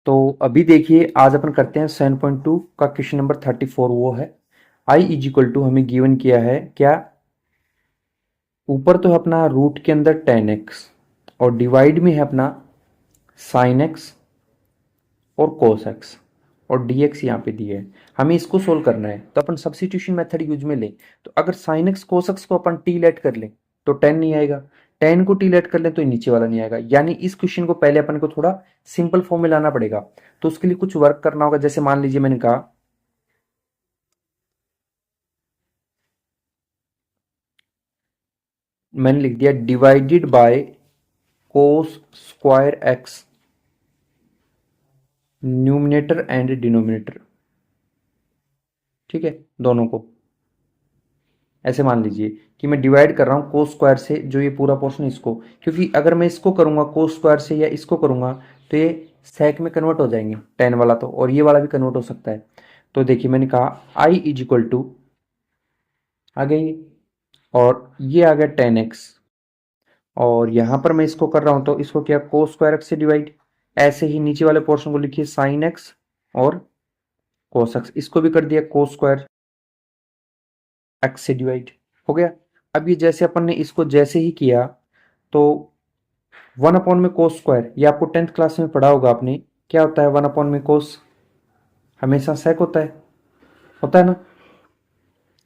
तो अभी देखिए आज अपन करते हैं 7.2 का क्वेश्चन नंबर 34। वो है आई इज इक्वल टू, हमें गिवन किया है क्या, ऊपर तो है अपना रूट के अंदर 10x और डिवाइड में है अपना साइन एक्स और कोस एक्स और dx यहाँ पे दिए है। हमें इसको सोल्व करना है तो अपन सब्स्टिट्यूशन मेथड यूज में लें। तो अगर साइन एक्स कोस एक्स को अपन टी लेट कर लें तो 10 नहीं आएगा, 10 को टी लेट कर लें तो नीचे वाला नहीं आएगा। यानी इस क्वेश्चन को पहले अपन को थोड़ा सिंपल फॉर्म में लाना पड़ेगा। तो उसके लिए कुछ वर्क करना होगा। जैसे मान लीजिए मैंने कहा, मैंने लिख दिया divided by cos square x, numerator and denominator. ठीक है, दोनों को ऐसे मान लीजिए कि मैं डिवाइड कर रहा हूँ कोस स्क्वायर से, जो ये पूरा पोर्शन इसको, क्योंकि अगर मैं इसको करूंगा कोस स्क्वायर से या इसको करूंगा तो ये सेक में कन्वर्ट हो जाएंगे, 10 वाला तो, और ये वाला भी कन्वर्ट हो सकता है। तो देखिए मैंने कहा आई इज इक्वल टू, आ गया ये, और ये आ गया 10x, और यहां पर मैं इसको कर रहा हूं तो इसको क्या, कोस स्क्वायर एक्स से डिवाइड। ऐसे ही नीचे वाले पोर्शन को लिखिए साइन एक्स और कोस एक्स, इसको भी कर दिया कोस स्क्वायर एक्स से डिवाइड, हो गया। अब ये जैसे अपन ने इसको जैसे ही किया तो 1 अपॉन में कोस स्क्वायर, ये आपको 10th क्लास में पढ़ा होगा आपने, क्या होता है 1 अपॉन में कोस, हमेशा सेक होता है ना।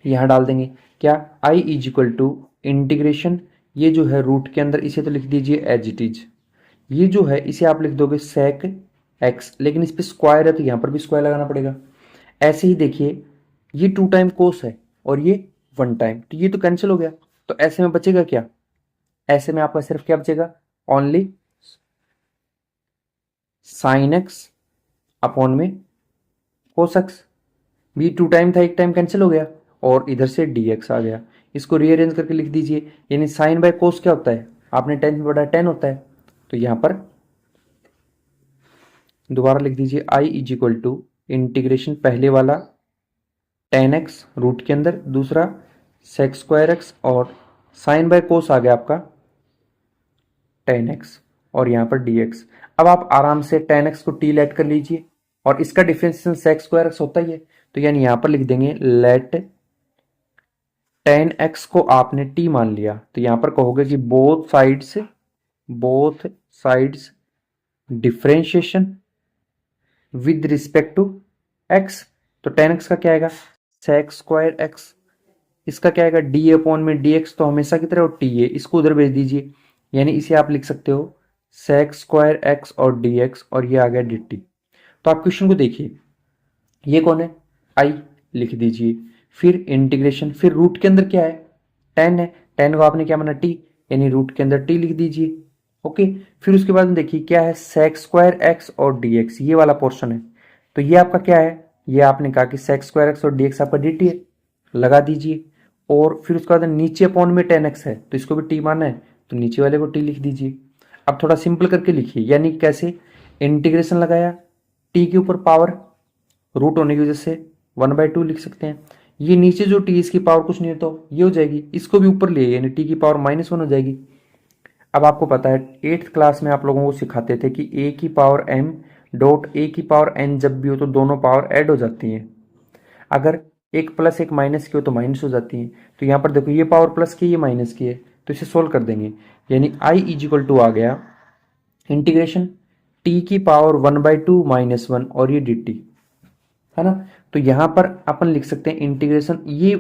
यहाँ डाल देंगे क्या, I is equal to integration, ये जो है रूट के अंदर इसे तो लिख दीजिए एज इट इज, ये जो है इसे आप लिख दोगे सेक एक्स, लेकिन इस पे स्क्वायर है तो यहाँ पर भी स्क्वायर लगाना पड़ेगा। ऐसे ही देखिए ये 2 टाइम कोस है और ये 1 टाइम, तो ये तो कैंसिल हो गया। तो ऐसे में बचेगा क्या, ऐसे में आपका सिर्फ क्या बचेगा, ओनली साइन एक्स अपॉन में कोस एक्स। भी 2 टाइम था, 1 टाइम कैंसिल हो गया और इधर से dx आ गया। इसको रीअरेंज करके लिख दीजिए, यानी साइन बाय कोस क्या होता है, आपने 10 में पढ़ा 10 होता है। तो यहां पर दोबारा लिख दीजिए I is equal to integration, पहले वाला 10x रूट के अंदर, दूसरा सेक स्क्वायर एक्स, और साइन बाय कोस आ गया आपका 10x, और यहाँ पर dx। अब आप आराम से 10x को t लेट कर लीजिए, और इसका डिफरेंशिएशन सेक स्क्वायर एक्स होता ही है, तो यानी यहाँ पर लिख देंगे लेट 10x को आपने t मान लिया, तो यहाँ पर कहोगे कि both sides differentiation with respect to x। तो 10x का क्या आएगा, सेक स्क्वायर एक्स, इसका क्या आएगा डी अपॉन में dx, तो हमेशा की तरह t है, इसको उधर भेज दीजिए, यानी इसे आप लिख सकते हो सेक स्क्वायर एक्स और dx, और ये आ गया dt। तो आप क्वेश्चन को देखिए, ये कौन है, आई लिख दीजिए, फिर इंटीग्रेशन, फिर रूट के अंदर क्या है 10 है, 10 को आपने क्या माना टी, यानी रूट के अंदर टी लिख दीजिए। ओके, फिर उसके बाद में देखिए क्या है सेक स्क्वायर एक्स और dx, ये वाला पोर्शन है। तो ये आपका क्या है, ये आपने कहा कि सेक स्क्वायर एक्स और dx आपका dt है, लगा दीजिए। और फिर उसके बाद नीचे अपॉन में 10x है तो इसको भी टी माना है, तो नीचे वाले को टी लिख दीजिए। अब थोड़ा सिंपल करके लिखिए, यानी कैसे, इंटीग्रेशन लगाया, टी के ऊपर पावर रूट होने की वजह से 1/2 लिख सकते हैं। ये नीचे जो टी, इसकी पावर कुछ नहीं है तो ये हो जाएगी, इसको भी ऊपर ले यानी टी की पावर -1 हो जाएगी। अब आपको पता है 8th क्लास में आप लोगों को सिखाते थे कि ए की पावर एम डॉट ए की पावर एन जब भी हो तो दोनों पावर ऐड हो जाती हैं, अगर एक प्लस एक माइनस की हो तो माइनस हो जाती हैं। तो यहाँ पर देखो ये पावर प्लस की, ये माइनस की है, तो इसे सोल्व कर देंगे, यानी आई इज इक्वल टू आ गया इंटीग्रेशन टी की पावर 1/2 - 1, और ये डी टी, है ना। तो यहां पर अपन लिख सकते हैं इंटीग्रेशन, ये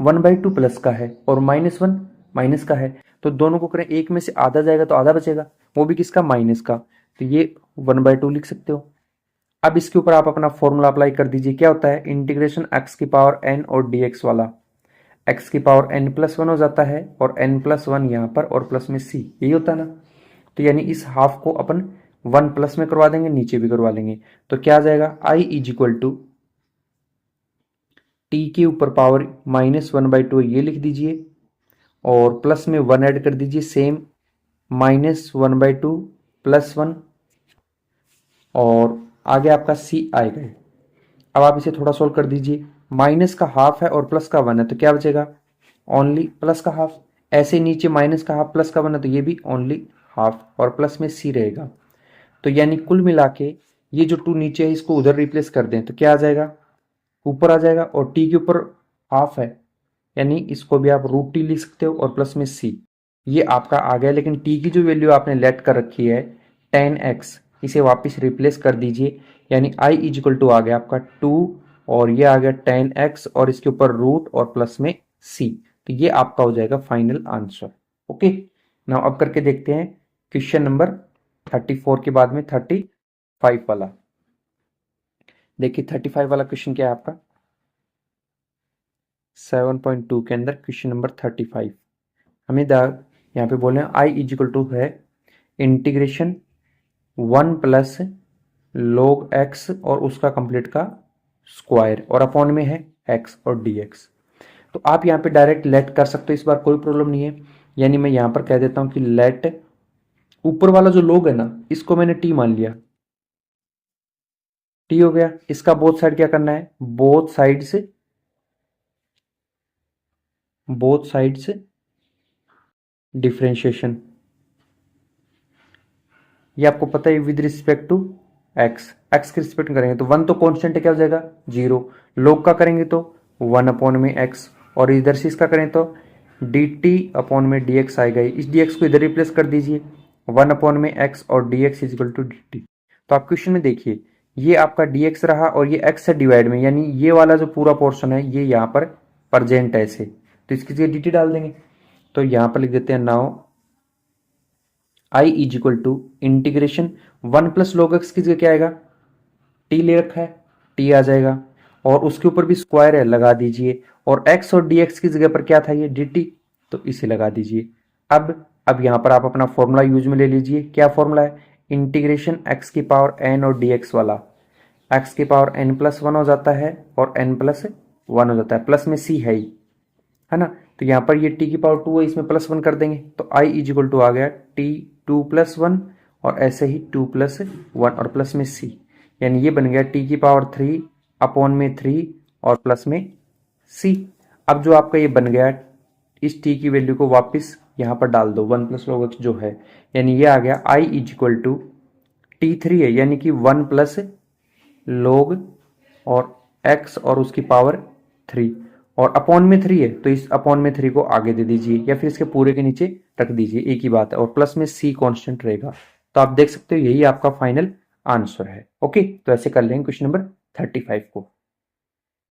1/2 प्लस का है और -1 माइनस का है, तो दोनों को करें, एक में से आधा जाएगा तो आधा बचेगा, वो भी किसका, माइनस का, तो ये 1/2 लिख सकते हो। अब इसके ऊपर आप अपना फॉर्मूला अप्लाई कर दीजिए, क्या होता है इंटीग्रेशन एक्स की पावर एन और dx वाला, एक्स की पावर n+1 हो जाता है, और n+1 यहाँ पर, और प्लस में c, यही होता है ना। तो यानी इस हाफ को अपन 1 प्लस में करवा देंगे, नीचे भी करवा लेंगे, तो क्या आ जाएगा I is equal to T के ऊपर पावर -1/2 ये लिख दीजिए, और प्लस में 1 ऐड कर दीजिए, सेम -1/2 +1, और आगे आपका सी आएगा। अब आप इसे थोड़ा सोल्व कर दीजिए, माइनस का हाफ है और प्लस का 1 है, तो क्या बचेगा, ओनली प्लस का हाफ। ऐसे नीचे माइनस का हाफ प्लस का 1 है तो ये भी ओनली हाफ, और प्लस में सी रहेगा। तो यानी कुल मिला के ये जो 2 नीचे है इसको उधर रिप्लेस कर दें तो क्या आ जाएगा, ऊपर आ जाएगा, और टी के ऊपर हाफ है यानी इसको भी आप रूट टी लिख सकते हो, और प्लस में सी, ये आपका आ गया। लेकिन टी की जो वैल्यू आपने लेट कर रखी है 10x, इसे वापस रिप्लेस कर दीजिए, यानी i इज इक्वल टू आ गया आपका 2 और ये आ गया 10x और इसके ऊपर रूट और प्लस में c, तो ये आपका हो जाएगा फाइनल आंसर। ओके, नाउ अब करके देखते हैं क्वेश्चन नंबर 34 के बाद में 35 वाला। देखिए 35 वाला क्वेश्चन क्या है आपका, 7.2 के अंदर क्वेश्चन नंबर 35 हमें यहाँ पे बोले i इज इक्वल टू है इंटीग्रेशन 1 प्लस log x और उसका कंप्लीट का स्क्वायर और अपॉन में है x और dx। तो आप यहाँ पे डायरेक्ट लेट कर सकते हो, इस बार कोई प्रॉब्लम नहीं है। यानी मैं यहाँ पर कह देता हूँ कि लेट ऊपर वाला जो log है ना इसको मैंने t मान लिया, t हो गया। इसका बोथ साइड क्या करना है, बोथ साइड से डिफरेंशिएशन, ये आपको पता है विद रिस्पेक्ट टू एक्स के रिस्पेक्ट करेंगे तो 1 तो कांस्टेंट है, क्या हो जाएगा 0, log का करेंगे तो 1 अपॉन में x, और इधर से इसका करें तो dt अपॉन में dx आएगा। इस dx को इधर रिप्लेस कर दीजिए, 1 अपॉन में x और dx is equal to dt। तो आप क्वेश्चन में देखिए ये आपका dx रहा और ये x से डिवाइड में, यानी ये वाला जो पूरा पोर्शन है ये यहाँ पर प्रेजेंट है ऐसे, तो इसकी जगह dt डाल देंगे। तो यहाँ पर लिख देते हैं now i is equal to integration 1 plus log x की जगह क्या आएगा, t ले रखा है t आ जाएगा, और उसके ऊपर भी स्क्वायर है लगा दीजिए, और x और dx की जगह पर क्या था ये dt, तो इसे लगा दीजिए। अब यहाँ पर आप अपना फॉर्मूला यूज में ले लीजिए, क्या फॉर्मूला है, इंटीग्रेशन x की पावर n और dx वाला, x की पावर n प्लस 1 हो जाता है और n प्लस 1 हो जाता है, प्लस में c है ना। तो यहाँ पर ये t की पावर 2 है, इसमें प्लस 1 कर देंगे तो i इज इक्वल टू आ गया t 2 प्लस 1 और ऐसे ही 2 प्लस 1 और प्लस में c, यानी ये बन गया t की पावर 3 अपॉन में 3 और प्लस में c। अब जो आपका ये बन गया इस t की वैल्यू को वापस यहाँ पर डाल दो 1 प्लस log x जो है, यानी ये आ गया i is equal to t3 है यानी कि 1 प्लस log और x और उसकी पावर 3 और अपॉन में 3 है तो इस अपॉन में 3 को आगे दे दीजिए या फिर इसके पूरे के नीचे रख दीजिए, एक ही बात है, और प्लस में c कांस्टेंट रहेगा। तो आप देख सकते हो यही आपका फाइनल आंसर है। ओके, तो ऐसे कर लेंगे क्वेश्चन नंबर 35 को।